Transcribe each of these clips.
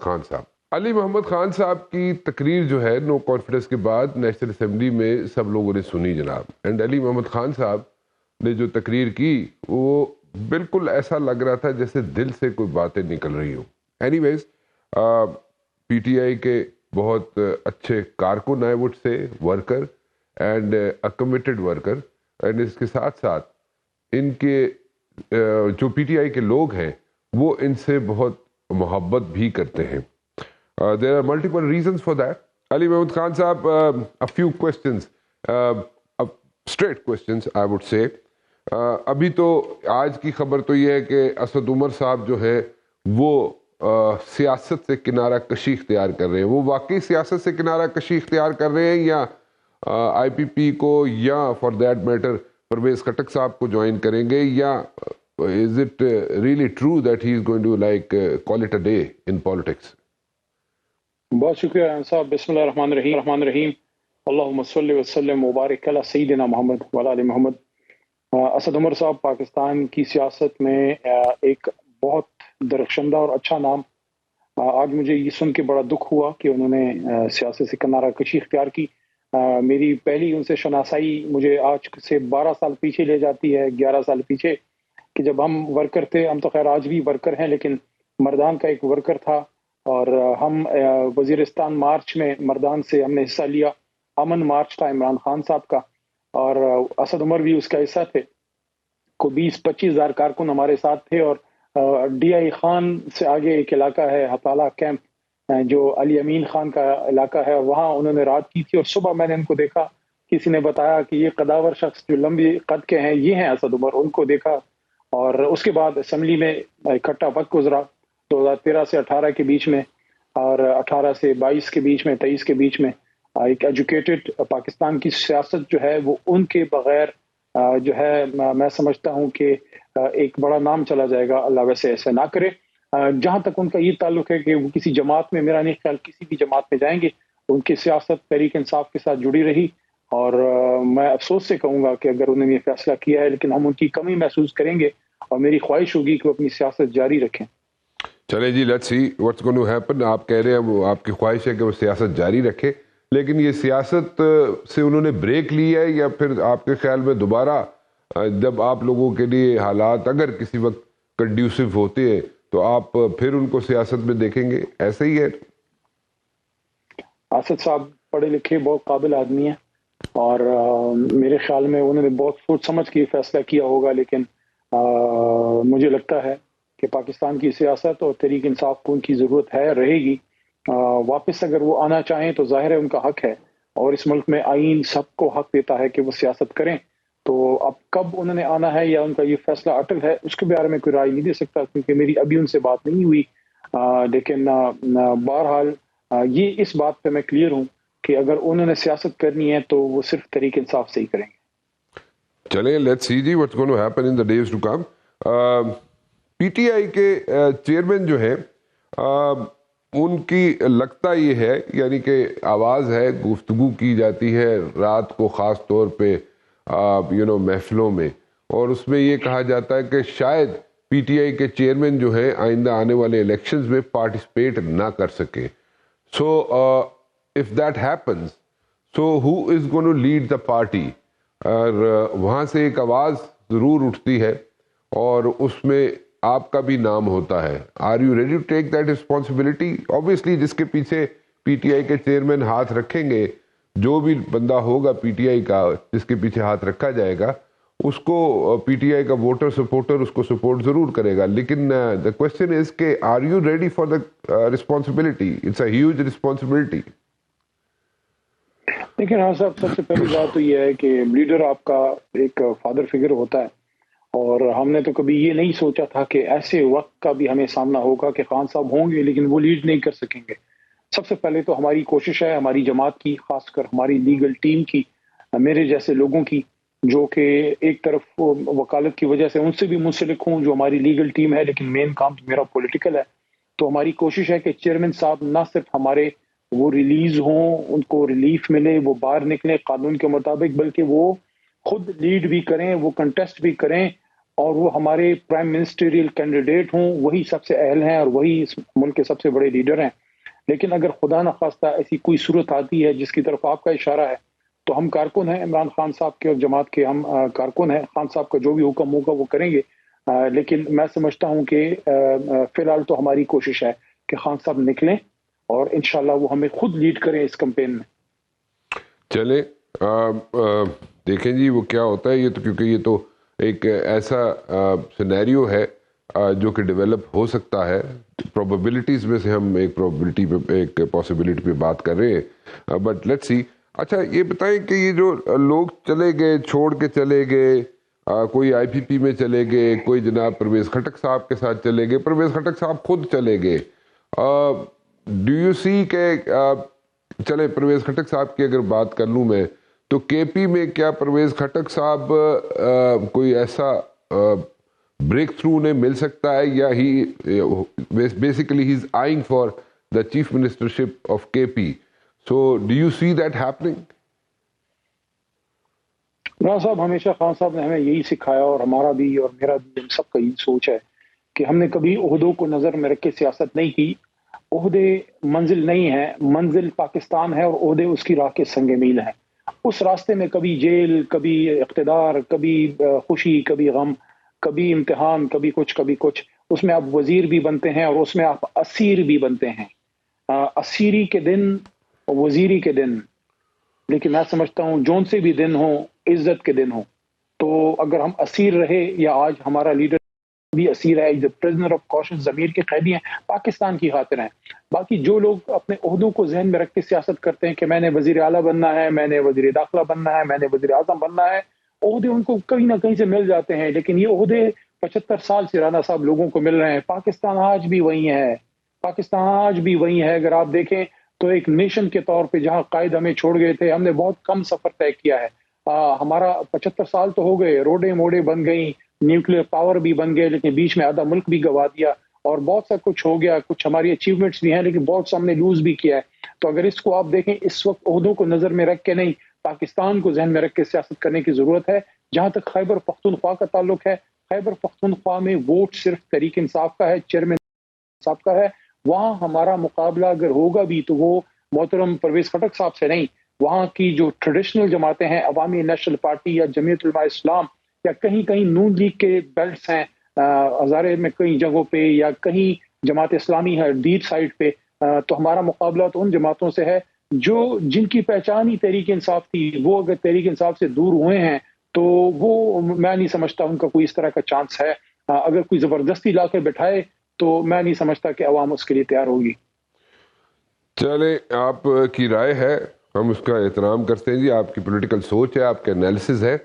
خان صاحب. علی محمد خان صاحب کی تقریر جو ہے نو کانفیڈنس کے بعد نیشنل اسمبلی میں سب لوگوں نے سنی جناب. اینڈ علی محمد خان صاحب نے جو تقریر کی وہ بالکل ایسا لگ رہا تھا جیسے دل سے کوئی باتیں نکل رہی ہوں. Any ways P T I کے بہت اچھے کارکن I would say worker and a committed worker. And اس کے ساتھ ساتھ ان کے جو پی ٹی آئی کے لوگ ہیں وہ ان سے بہت محبت بھی کرتے ہیں. There are multiple reasons for that. Ali Muhammad Khan sahab, a few questions, straight questions I would say. ابھی تو آج کی خبر تو یہ ہے کہ اسد عمر صاحب جو ہے وہ سیاست سے کنارہ کشی اختیار کر رہے ہیں. وہ واقعی سیاست سے کنارہ کشی اختیار کر رہے ہیں یا آئی پی پی کو یا for that matter Pervez Khattak صاحب کو جوائن کریں گے, یا is it really true that he is going to like call it a day in politics? بہت شکریہ صاحب. بسم اللہ الرحمن الرحیم. اللہم صلی وسلم مبارک علی سیدنا محمد وعلی آل محمد. اسد عمر صاحب پاکستان کی سیاست میں ایک بہت درخشندہ اور اچھا نام. آج مجھے یہ سن کے بڑا دکھ ہوا کہ انہوں نے سیاست سے کنارہ کشی اختیار کی. میری پہلی ان سے شناسائی مجھے آج سے 12 سال پیچھے لے جاتی ہے, 11 سال پیچھے, کہ جب ہم ورکر تھے. ہم تو خیر آج بھی ورکر ہیں, لیکن مردان کا ایک ورکر تھا اور ہم وزیرستان مارچ میں مردان سے ہم نے حصہ لیا. امن مارچ تھا عمران خان صاحب کا اور اسد عمر بھی اس کا حصہ تھے. کو 20-25 ہزار کارکن ہمارے ساتھ تھے. اور ڈی آئی خان سے آگے ایک علاقہ ہے ہتالہ کیمپ جو علی امین خان کا علاقہ ہے, وہاں انہوں نے رات کی تھی. اور صبح میں نے ان کو دیکھا, کسی نے بتایا کہ یہ قداور شخص جو لمبی قد کے ہیں یہ ہیں اسد عمر. ان کو دیکھا اور اس کے بعد اسمبلی میں اکٹھا وقت گزرا 2013 سے 18 کے بیچ میں, اور 18 سے 22 کے بیچ میں, 23 کے بیچ میں. ایک ایجوکیٹڈ پاکستان کی سیاست جو ہے وہ ان کے بغیر جو ہے میں سمجھتا ہوں کہ ایک بڑا نام چلا جائے گا. اللہ ویسے ایسے نہ کرے. جہاں تک ان کا یہ تعلق ہے کہ وہ کسی جماعت میں, میرا نہیں خیال کسی بھی جماعت میں جائیں گے. ان کی سیاست تحریک انصاف کے ساتھ جڑی رہی, اور میں افسوس سے کہوں گا کہ اگر انہوں نے یہ فیصلہ کیا ہے, لیکن ہم ان کی کمی محسوس کریں گے اور میری خواہش ہوگی کہ وہ اپنی سیاست جاری رکھیں. چلیں جی, let's see what's going to happen. آپ کہہ رہے ہیں وہ آپ کی خواہش ہے کہ وہ سیاست جاری رکھے, لیکن یہ سیاست سے انہوں نے بریک لی ہے یا پھر آپ کے خیال میں دوبارہ جب آپ لوگوں کے لیے حالات اگر کسی وقت کنڈیوسو ہوتے ہیں تو آپ پھر ان کو سیاست میں دیکھیں گے؟ ایسا ہی ہے. اسد صاحب پڑھے لکھے بہت قابل آدمی ہیں اور میرے خیال میں انہوں نے بہت سوچ سمجھ کے فیصلہ کیا ہوگا, لیکن مجھے لگتا ہے کہ پاکستان کی سیاست اور تحریک انصاف کو ان کی ضرورت ہے, رہے گی. واپس اگر وہ آنا چاہیں تو ظاہر ہے ان کا حق ہے, اور اس ملک میں آئین سب کو حق دیتا ہے کہ وہ سیاست کریں. تو اب کب انہوں نے آنا ہے یا ان کا یہ فیصلہ اٹل ہے, اس کے بارے میں کوئی رائے نہیں دے سکتا کیونکہ میری ابھی ان سے بات نہیں ہوئی. لیکن بہرحال یہ اس بات پہ میں کلیئر ہوں کہ اگر انہوں نے سیاست کرنی ہے تو وہ صرف تحریک انصاف سے ہی کریں گے. چلیں لیٹس سی جی what's going to happen in the days to come. P T I کے چیئرمین جو ہیں ان کی لگتا یہ ہے, یعنی کہ آواز ہے, گفتگو کی جاتی ہے رات کو خاص طور پہ محفلوں میں, اور اس میں یہ کہا جاتا ہے کہ شاید پی ٹی آئی کے چیئرمین جو ہیں آئندہ آنے والے الیکشنز میں پارٹیسپیٹ نہ کر سکے. So if that happens, so who is going to lead the party? اور وہاں سے ایک آواز ضرور اٹھتی ہے اور اس میں آپ کا بھی نام ہوتا ہے. Are you ready to take that responsibility? Obviously جس کے پیچھے پی ٹی آئی کے چیئرمین ہاتھ رکھیں گے, جو بھی بندہ ہوگا پی ٹی آئی کا جس کے پیچھے ہاتھ رکھا جائے گا, اس کو پی ٹی آئی کا ووٹر سپورٹر اس کو سپورٹ ضرور کرے گا. لیکن دا کوشچن از کہ are you ready for the responsibility? It's a huge responsibility. لیکن ہاں صاحب, سب سے پہلی بات تو یہ ہے کہ لیڈر آپ کا ایک فادر فگر ہوتا ہے, اور ہم نے تو کبھی یہ نہیں سوچا تھا کہ ایسے وقت کا بھی ہمیں سامنا ہوگا کہ خان صاحب ہوں گے لیکن وہ لیڈ نہیں کر سکیں گے. سب سے پہلے تو ہماری کوشش ہے, ہماری جماعت کی, خاص کر ہماری لیگل ٹیم کی, میرے جیسے لوگوں کی جو کہ ایک طرف وکالت کی وجہ سے ان سے بھی منسلک ہوں, جو ہماری لیگل ٹیم ہے, لیکن مین کام تو میرا پولیٹیکل ہے. تو ہماری کوشش ہے کہ چیئرمین صاحب نہ صرف ہمارے وہ ریلیز ہوں, ان کو ریلیف ملے, وہ باہر نکلیں قانون کے مطابق, بلکہ وہ خود لیڈ بھی کریں, وہ کنٹیسٹ بھی کریں, اور وہ ہمارے پرائم منسٹریل کینڈیڈیٹ ہوں، وہی سب سے اہل ہیں اور وہی اس ملک کے سب سے بڑے لیڈر ہیں. لیکن اگر خدا نخواستہ ایسی کوئی صورت آتی ہے جس کی طرف آپ کا اشارہ ہے، تو ہم کارکن ہیں عمران خان صاحب کے اور جماعت کے، ہم کارکن ہیں. خان صاحب کا جو بھی حکم ہوگا وہ کریں گے. لیکن میں سمجھتا ہوں کہ فی الحال تو ہماری کوشش ہے کہ خان صاحب نکلیں اور انشاءاللہ وہ ہمیں خود لیڈ کریں اس کمپین میں. چلیں دیکھیں جی وہ کیا ہوتا ہے. یہ تو کیونکہ یہ تو ایک ایسا سینیریو ہے جو کہ ڈیولپ ہو سکتا ہے. پروبیبلٹیز میں سے ہم ایک پروبیبلٹی پہ، ایک پاسبلٹی پہ بات کر رہے ہیں، بٹ لیٹس سی. اچھا یہ بتائیں کہ یہ جو لوگ چلے گئے، چھوڑ کے چلے گئے، کوئی آئی پی پی میں چلے گئے، کوئی جناب پرویز خٹک صاحب کے ساتھ چلے گئے، پرویز خٹک صاحب خود چلے گئے. ڈو یو سی کہ چلے پرویز خٹک صاحب کی اگر بات کر لوں میں، تو کے پی میں کیا پرویز خٹک صاحب کوئی ایسا بریک تھرو انہیں مل سکتا ہے، یا he basically he is eyeing for the chief ministership of K P? So do you see that happening? Imran sahab, ہمیشہ خان صاحب نے ہمیں یہی سکھایا، اور ہمارا بھی اور میرا بھی، ہم سب کا یہی سوچ ہے کہ ہم نے کبھی عہدوں کو نظر میں رکھ کے سیاست نہیں کی. عہدے منزل نہیں ہیں، منزل پاکستان ہے اور عہدے اس کی راہ کے سنگ میل ہیں. اس راستے میں کبھی جیل، کبھی اقتدار، کبھی خوشی، کبھی غم، کبھی امتحان، کبھی کچھ. اس میں آپ وزیر بھی بنتے ہیں اور اس میں آپ اسیر بھی بنتے ہیں. اسیری کے دن، وزیری کے دن. لیکن میں سمجھتا ہوں جون سے بھی دن ہوں، عزت کے دن ہوں. تو اگر ہم اسیر رہے، یا آج ہمارا لیڈر بھی اسیر ہے، پرزنر آف کاشن، ضمیر کے قیدی ہیں، پاکستان کی خاطر ہیں. باقی جو لوگ اپنے عہدوں کو ذہن میں رکھ کے سیاست کرتے ہیں کہ میں نے وزیر اعلیٰ بننا ہے، میں نے وزیر داخلہ بننا ہے، میں نے وزیر اعظم بننا ہے، عہدے ان کو کہیں نہ کہیں سے مل جاتے ہیں. لیکن یہ عہدے 75 سال سے رانا صاحب لوگوں کو مل رہے ہیں. پاکستان آج بھی وہی ہے، پاکستان آج بھی وہی ہے. اگر آپ دیکھیں تو ایک نیشن کے طور پہ جہاں قائد ہمیں چھوڑ گئے تھے، ہم نے بہت کم سفر طے کیا ہے. ہمارا 75 سال تو ہو گئے، روڈیں موڑیں بن گئیں، نیوکلیر پاور بھی بن گئے، لیکن بیچ میں آدھا ملک بھی گوا دیا، اور بہت سا کچھ ہو گیا. کچھ ہماری اچیومنٹس بھی ہیں، لیکن بہت سا ہم نے لوز بھی کیا ہے. تو اگر اس کو آپ دیکھیں، اس وقت عہدوں کو نظر میں رکھ کے نہیں، پاکستان کو ذہن میں رکھ کے سیاست کرنے کی ضرورت ہے. جہاں تک خیبر پختونخوا کا تعلق ہے، خیبر پختونخوا میں ووٹ صرف تحریک انصاف کا ہے، چیئرمین صاحب کا ہے. وہاں ہمارا مقابلہ اگر ہوگا بھی تو وہ محترم پرویز خٹک صاحب سے نہیں. وہاں کی جو ٹریڈیشنل جماعتیں ہیں، عوامی نیشنل پارٹی یا جمعیت علماء اسلام، یا کہیں کہیں نون لیگ کے بیلٹس ہیں ہزارے میں کئی جگہوں پہ، یا کہیں جماعت اسلامی ہے ڈیپ سائڈ پہ. تو ہمارا مقابلہ تو ان جماعتوں سے ہے جن کی پہچان ہی تحریک انصاف تھی. وہ اگر تحریک انصاف سے دور ہوئے ہیں تو وہ میں نہیں سمجھتا ان کا کوئی اس طرح کا چانس ہے. اگر کوئی زبردستی لا کے بٹھائے تو میں نہیں سمجھتا کہ عوام اس کے لیے تیار ہوگی. چلیں، آپ کی رائے ہے، ہم اس کا احترام کرتے ہیں جی. آپ کی پولیٹیکل سوچ ہے، آپ کا انالیسز ہے.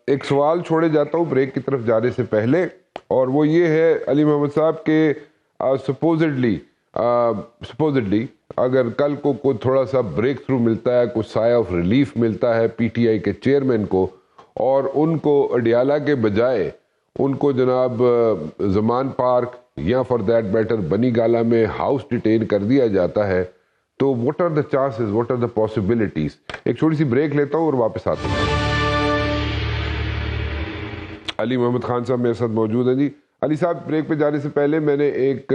ایک سوال چھوڑے جاتا ہوں بریک کی طرف جانے سے پہلے، اور وہ یہ ہے علی محمد صاحب کہ سپوزڈلی اگر کل کو کوئی تھوڑا سا بریک تھرو ملتا ہے، کوئی سایہ آف ریلیف ملتا ہے پی ٹی آئی کے چیئرمین کو، اور ان کو اڈیالہ کے بجائے ان کو جناب زمان پارک یا فار دیٹ میٹر بنی گالا میں ہاؤس ڈیٹین کر دیا جاتا ہے، تو what are the chances, what are the possibilities? ایک چھوٹی سی بریک لیتا ہوں اور واپس آتا ہوں. علی محمد خان صاحب میرے ساتھ موجود ہیں جی. علی صاحب، بریک پہ جانے سے پہلے میں نے ایک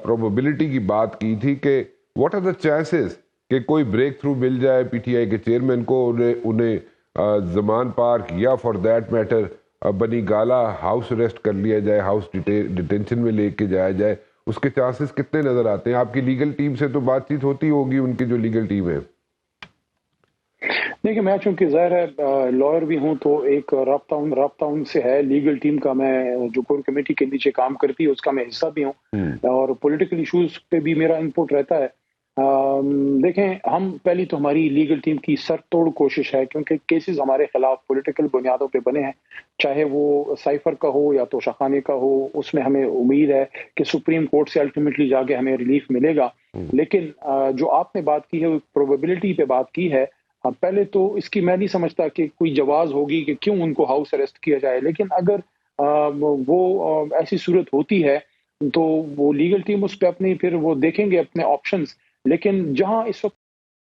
پروبیبلٹی کی بات کی تھی کہ واٹ آر دا چانسز کہ کوئی بریک تھرو مل جائے پی ٹی آئی کے چیئرمین کو، انہیں زمان پارک یا فار دیٹ میٹر بنی گالا ہاؤس اریسٹ کر لیا جائے، ہاؤس ڈیٹینشن میں لے کے جایا جائے. اس کے چانسز کتنے نظر آتے ہیں؟ آپ کی لیگل ٹیم سے تو بات چیت ہوتی ہوگی، ان کی جو لیگل ٹیم ہے. دیکھیں، میں چونکہ ظاہر ہے لائر بھی ہوں، تو ایک رابطہ ان سے ہے لیگل ٹیم کا. میں جو کور کمیٹی کے نیچے کام کرتی ہے اس کا میں حصہ بھی ہوں، اور پولیٹیکل ایشوز پہ بھی میرا انپوٹ رہتا ہے. دیکھیں، ہم پہلی تو ہماری لیگل ٹیم کی سر توڑ کوشش ہے، کیونکہ کیسز ہمارے خلاف پولیٹیکل بنیادوں پہ بنے ہیں، چاہے وہ سائفر کا ہو یا توشہ خانے کا ہو. اس میں ہمیں امید ہے کہ سپریم کورٹ سے الٹیمیٹلی جا کے ہمیں ریلیف ملے گا. لیکن جو آپ نے بات کی ہے، وہ پروبیبلٹی پہ بات کی ہے. پہلے تو اس کی میں نہیں سمجھتا کہ کوئی جواز ہوگی کہ کیوں ان کو ہاؤس اریسٹ کیا جائے. لیکن اگر وہ ایسی صورت ہوتی ہے تو وہ لیگل ٹیم اس پہ اپنی پھر وہ دیکھیں گے اپنے آپشنز. لیکن جہاں اس وقت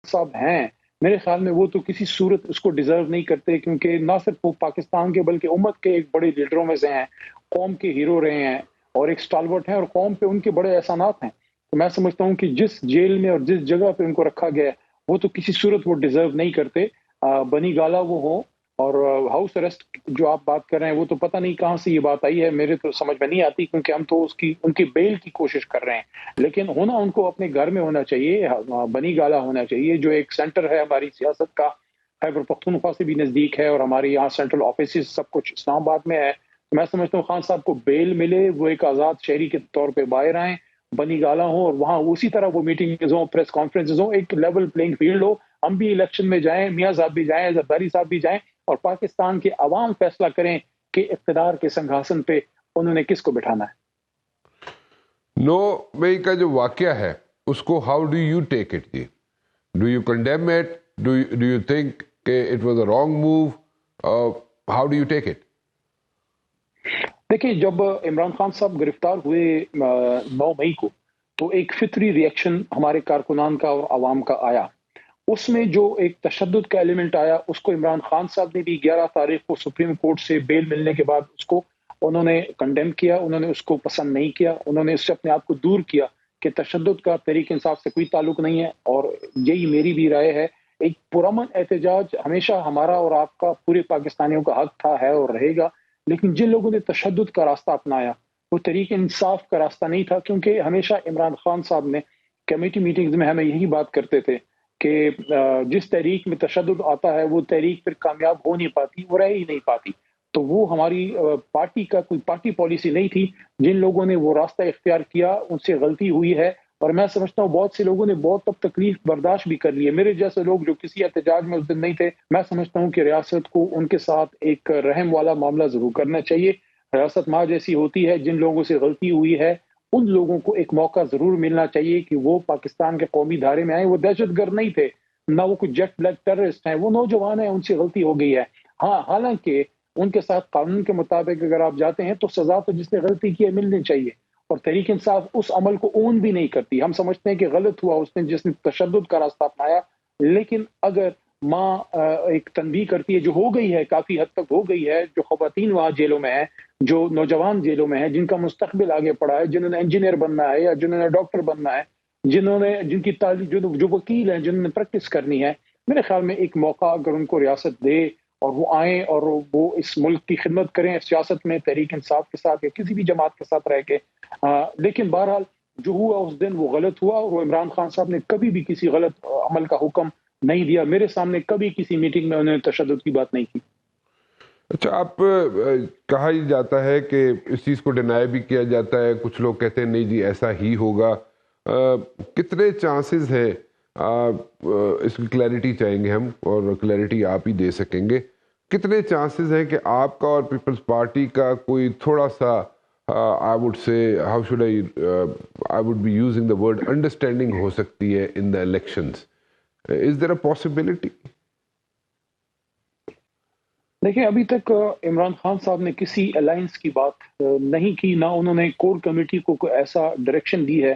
صاحب ہیں میرے خیال میں وہ تو کسی صورت اس کو ڈیزرو نہیں کرتے، کیونکہ نہ صرف وہ پاکستان کے بلکہ امت کے ایک بڑے لیڈروں میں سے ہیں، قوم کے ہیرو رہے ہیں اور ایک سٹالورٹ ہیں، اور قوم پہ ان کے بڑے احسانات ہیں. تو میں سمجھتا ہوں کہ جس جیل میں اور جس جگہ پہ ان کو رکھا گیا ہے وہ تو کسی صورت وہ ڈیزرو نہیں کرتے. بنی گالا وہ ہوں، اور ہاؤس اریسٹ جو آپ بات کر رہے ہیں وہ تو پتہ نہیں کہاں سے یہ بات آئی ہے، میرے تو سمجھ میں نہیں آتی، کیونکہ ہم تو ان کی بیل کی کوشش کر رہے ہیں. لیکن ہونا ان کو اپنے گھر میں ہونا چاہیے، بنی گالا ہونا چاہیے جو ایک سینٹر ہے ہماری سیاست کا، خیبر پختونخوا سے بھی نزدیک ہے، اور ہماری یہاں سینٹرل آفیسز سب کچھ اسلام آباد میں ہے. میں سمجھتا ہوں خان صاحب کو بیل ملے، وہ ایک آزاد شہری کے طور پہ باہر آئیں، بنی گالا ہوں، اور وہاں اسی طرح وہ میٹنگز ہوں، پریس کانفرنسز ہوں، ایک لیول پلینگ فیلڈ ہو. ہم بھی الیکشن میں جائیں، میاں صاحب بھی جائیں، زرداری صاحب بھی جائیں، اور پاکستان کے عوام فیصلہ کریں کہ اقتدار کے سنگھاسن پہ انہوں نے کس کو بٹھانا ہے. 9 مئی کا جو واقعہ ہے اس کو how do you take it جی؟ Do you condemn it? Do you think کہ it was a wrong move? How do you take it? دیکھیں، جب عمران خان صاحب گرفتار ہوئے 9 مئی کو، تو ایک فطری ری ایکشن ہمارے کارکنان کا اور عوام کا آیا. اس میں جو ایک تشدد کا ایلیمنٹ آیا اس کو عمران خان صاحب نے بھی 11 تاریخ کو سپریم کورٹ سے بیل ملنے کے بعد اس کو انہوں نے کنڈیم کیا، انہوں نے اس کو پسند نہیں کیا، انہوں نے اس سے اپنے آپ کو دور کیا کہ تشدد کا تحریک انصاف سے کوئی تعلق نہیں ہے. اور یہی میری بھی رائے ہے، ایک پرامن احتجاج ہمیشہ ہمارا اور آپ کا پورے پاکستانیوں کا حق تھا، ہے اور رہے گا. لیکن جن لوگوں نے تشدد کا راستہ اپنایا وہ تحریک انصاف کا راستہ نہیں تھا، کیونکہ ہمیشہ عمران خان صاحب نے کمیٹی میٹنگز میں ہمیں یہی بات کرتے تھے کہ جس تحریک میں تشدد آتا ہے وہ تحریک پھر کامیاب ہو نہیں پاتی، وہ رہ ہی نہیں پاتی. تو وہ ہماری پارٹی کا کوئی پارٹی پالیسی نہیں تھی. جن لوگوں نے وہ راستہ اختیار کیا ان سے غلطی ہوئی ہے، اور میں سمجھتا ہوں بہت سے لوگوں نے بہت تب تکلیف برداشت بھی کر لی ہے. میرے جیسے لوگ جو کسی احتجاج میں اس دن نہیں تھے، میں سمجھتا ہوں کہ ریاست کو ان کے ساتھ ایک رحم والا معاملہ ضرور کرنا چاہیے. ریاست ماں جیسی ہوتی ہے، جن لوگوں سے غلطی ہوئی ہے ان لوگوں کو ایک موقع ضرور ملنا چاہیے کہ وہ پاکستان کے قومی دھارے میں آئیں. وہ دہشت گرد نہیں تھے، نہ وہ کوئی جیٹ بلیک ٹیررسٹ ہیں، وہ نوجوان ہیں، ان سے غلطی ہو گئی ہے. ہاں، حالانکہ ان کے ساتھ قانون کے مطابق اگر آپ جاتے ہیں تو سزا تو جس نے غلطی کی ہے ملنی چاہیے. اور تحریک انصاف اس عمل کو اون بھی نہیں کرتی. ہم سمجھتے ہیں کہ غلط ہوا اس نے جس نے تشدد کا راستہ اپنایا، لیکن اگر ماں ایک تنبیہ کرتی ہے جو ہو گئی ہے، کافی حد تک ہو گئی ہے، جو خواتین وہاں جیلوں میں ہیں، جو نوجوان جیلوں میں ہیں، جن کا مستقبل آگے پڑا ہے، جنہوں نے انجینئر بننا ہے یا جنہوں نے ڈاکٹر بننا ہے، جن کی تعلیم، جو وکیل ہیں، جنہوں نے پریکٹس کرنی ہے، میرے خیال میں ایک موقع اگر ان کو ریاست دے اور وہ آئیں اور وہ اس ملک کی خدمت کریں سیاست میں تحریک انصاف کے ساتھ یا کسی بھی جماعت کے ساتھ رہ کے. لیکن بہرحال جو ہوا اس دن وہ غلط ہوا، اور وہ عمران خان صاحب نے کبھی بھی کسی غلط عمل کا حکم نہیں دیا. میرے سامنے کبھی کسی میٹنگ میں انہوں نے تشدد کی بات نہیں کی. اچھا، آپ کہا ہی جاتا ہے کہ اس چیز کو ڈینائی بھی کیا جاتا ہے، کچھ لوگ کہتے ہیں نہیں جی ایسا ہی ہوگا. کتنے چانسز ہیں؟ اس کی کلیئرٹی چاہیں گے ہم، اور کلیئرٹی آپ ہی دے سکیں گے. کتنے چانسز ہیں کہ آپ کا اور پیپلز پارٹی کا کوئی تھوڑا سا I would say how should I would be using the word understanding ہو سکتی ہے ان دا elections? Is there a possibility? دیکھیں، ابھی تک عمران خان صاحب نے کسی الائنس کی بات نہیں کی، نہ انہوں نے کور کمیٹی کو کوئی ایسا ڈائریکشن دی ہے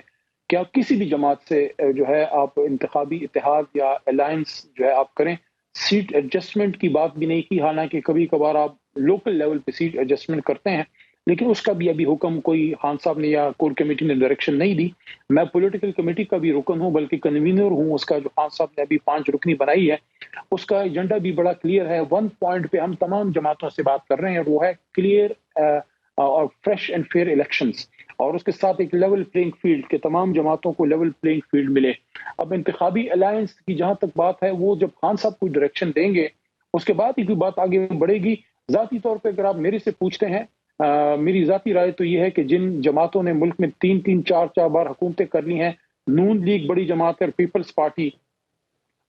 کہ آپ کسی بھی جماعت سے جو ہے آپ انتخابی اتحاد یا الائنس جو ہے آپ کریں. سیٹ ایڈجسٹمنٹ کی بات بھی نہیں کی، حالانکہ کبھی کبھار آپ لوکل لیول پہ سیٹ ایڈجسٹمنٹ کرتے ہیں، لیکن اس کا بھی ابھی حکم کوئی خان صاحب نے یا کور کمیٹی نے ڈائریکشن نہیں دی. میں پولیٹیکل کمیٹی کا بھی رکن ہوں، بلکہ کنوینر ہوں اس کا، جو خان صاحب نے ابھی 5 رکنی بنائی ہے. اس کا ایجنڈا بھی بڑا کلیئر ہے. 1 پوائنٹ پہ ہم تمام جماعتوں سے بات کر رہے ہیں، اور وہ ہے کلیئر اور فریش اینڈ فیئر الیکشنز، اور اس کے ساتھ ایک لیول پلینگ فیلڈ کہ تمام جماعتوں کو لیول پلینگ فیلڈ ملے. اب انتخابی الائنس کی جہاں تک بات ہے، وہ جب خان صاحب کوئی ڈائریکشن دیں گے اس کے بعد ہی کوئی بات آگے بڑھے گی. ذاتی طور پہ اگر آپ میرے سے پوچھتے ہیں، میری ذاتی رائے تو یہ ہے کہ جن جماعتوں نے ملک میں 3 4 بار حکومتیں کرنی ہیں، نون لیگ بڑی جماعت ہے، پیپلز پارٹی،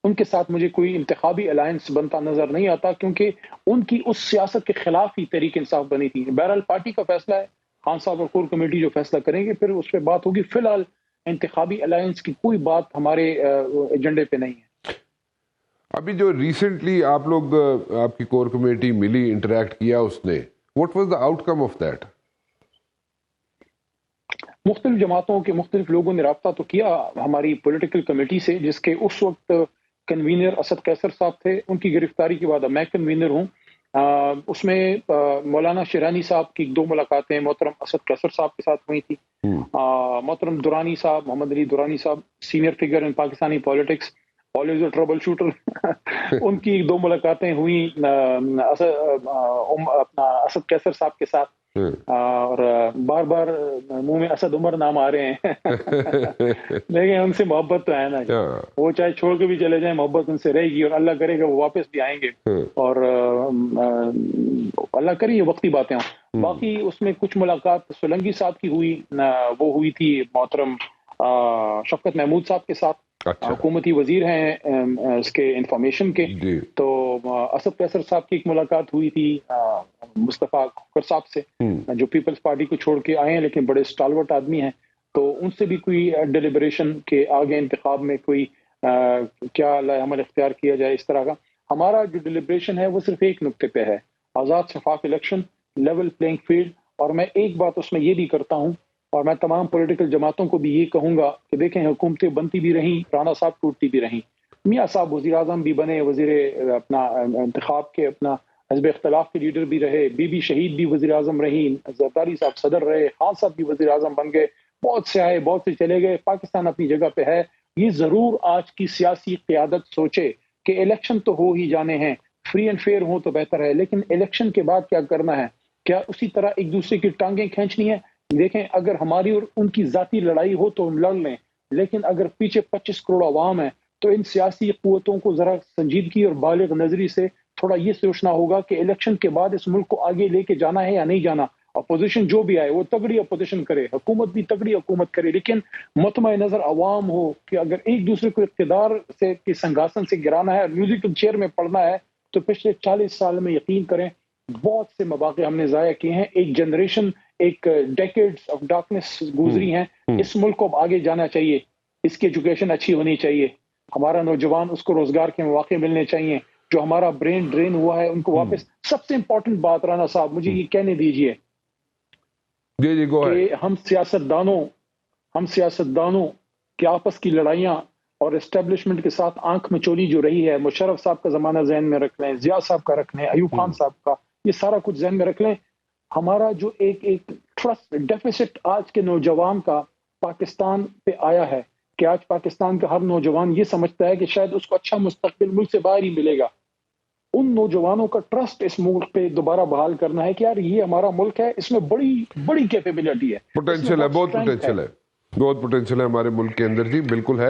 ان کے ساتھ مجھے کوئی انتخابی الائنس بنتا نظر نہیں آتا، کیونکہ ان کی اس سیاست کے خلاف ہی تحریک انصاف بنی تھی. بہرحال پارٹی کا فیصلہ ہے، خان صاحب اور کور کمیٹی جو فیصلہ کریں گے پھر اس پہ بات ہوگی. فی الحال انتخابی الائنس کی کوئی بات ہمارے ایجنڈے پہ نہیں ہے. ابھی جو ریسنٹلی آپ لوگ آپ کی کور کمیٹی ملی، انٹریکٹ کیا اس نے، what was the out come of that? مختلف جماعتوں کے مختلف لوگوں نے رابطہ تو کیا ہماری پولیٹیکل کمیٹی سے، جس کے اس وقت کنوینر اسد قیصر صاحب تھے، ان کی گرفتاری کے بعد میں کنوینر ہوں۔ اس میں مولانا شیرانی صاحب کی 2 ملاقاتیں محترم اسد قیصر صاحب کے ساتھ ہوئی تھی۔ محترم درانی صاحب، محمد Ali Durrani sahab, senior figure in Pakistani politics, always a troubleshooter, ان کی 2 ملاقاتیں ہوئیں اپنا اسد قیصر صاحب کے ساتھ، اور بار بار منہ میں اسد عمر نام آ رہے ہیں لیکن ان سے محبت تو ہے نا، وہ چاہے چھوڑ کے بھی چلے جائیں، محبت ان سے رہے گی، اور اللہ کرے گا وہ واپس بھی آئیں گے، اور اللہ کرے یہ وقتی باتیں ہوں۔ باقی اس میں کچھ ملاقات سولنگی صاحب کی ہوئی، وہ ہوئی تھی محترم شفقت محمود صاحب کے ساتھ، حکومتی وزیر ہیں اس کے انفارمیشن کے، تو اسد قیصر صاحب کی ایک ملاقات ہوئی تھی مصطفیٰ کھوکھر صاحب سے، جو پیپلز پارٹی کو چھوڑ کے آئے ہیں لیکن بڑے اسٹالورٹ آدمی ہیں، تو ان سے بھی کوئی ڈیلیبریشن کے آگے انتخاب میں کوئی کیا عمل اختیار کیا جائے، اس طرح کا ہمارا جو ڈیلیبریشن ہے وہ صرف ایک نقطے پہ ہے، آزاد شفاف الیکشن، لیول پلینگ فیلڈ۔ اور میں ایک بات اس میں یہ بھی کرتا ہوں، اور میں تمام پولیٹیکل جماعتوں کو بھی یہ کہوں گا کہ دیکھیں حکومتیں بنتی بھی رہیں، رانا صاحب ٹوٹتی بھی رہیں، میاں صاحب وزیر اعظم بھی بنے، وزیر اپنا انتخاب کے اپنا حزب اختلاف کے لیڈر بھی رہے، بی بی شہید بھی وزیر اعظم رہی، زرداری صاحب صدر رہے، خان صاحب بھی وزیر اعظم بن گئے، بہت سے آئے بہت سے چلے گئے، پاکستان اپنی جگہ پہ ہے۔ یہ ضرور آج کی سیاسی قیادت سوچے کہ الیکشن تو ہو ہی جانے ہیں، فری اینڈ فیئر ہو تو بہتر ہے، لیکن الیکشن کے بعد کیا کرنا ہے؟ کیا اسی طرح ایک دوسرے کی ٹانگیں کھینچنی ہے؟ دیکھیں اگر ہماری اور ان کی ذاتی لڑائی ہو تو ہم لڑ لیں، لیکن اگر پیچھے 25 کروڑ عوام ہے تو ان سیاسی قوتوں کو ذرا سنجیدگی اور بالغ نظری سے تھوڑا یہ سوچنا ہوگا کہ الیکشن کے بعد اس ملک کو آگے لے کے جانا ہے یا نہیں جانا۔ اپوزیشن جو بھی آئے وہ تگڑی اپوزیشن کرے، حکومت بھی تگڑی حکومت کرے، لیکن مطمع نظر عوام ہو کہ اگر ایک دوسرے کو اقتدار سے کی سنگاسن سے گرانا ہے اور میوزیکل چیئر میں پڑنا ہے تو پچھلے 40 سال میں یقین کریں بہت سے مواقع ہم نے ضائع کیے ہیں، ایک جنریشن، ایک ڈیکیڈز آف ڈارکنس گزری ہیں۔ اس ملک کو اب آگے جانا چاہیے، اس کی ایجوکیشن اچھی ہونی چاہیے، ہمارا نوجوان اس کو روزگار کے مواقع ملنے چاہیے، جو ہمارا برین ڈرین ہوا ہے ان کو واپس۔ سب سے امپورٹنٹ بات رانا صاحب مجھے یہ کہنے دیجئے کہ ہم سیاستدانوں کی آپس کی لڑائیاں اور اسٹیبلشمنٹ کے ساتھ آنکھ مچولی جو رہی ہے، مشرف صاحب کا زمانہ ذہن میں رکھ لیں، ضیاء صاحب کا رکھ لیں، ایوب خان صاحب کا، یہ سارا کچھ ذہن میں رکھ لیں، ہمارا جو ایک ٹرسٹ ڈیفیسٹ آج کے نوجوان کا پاکستان پہ آیا ہے کہ آج پاکستان کا ہر نوجوان یہ سمجھتا ہے کہ شاید اس کو اچھا مستقبل ملک سے باہر ہی ملے گا۔ ان نوجوانوں کا ٹرسٹ اس ملک پہ دوبارہ بحال کرنا ہے کہ یار یہ ہمارا ملک ہے، اس میں بڑی کیپیبلٹی ہے، پوٹینشیل ہے، بہت پوٹینشیل ہے ہمارے ملک کے اندر، جی بالکل ہے۔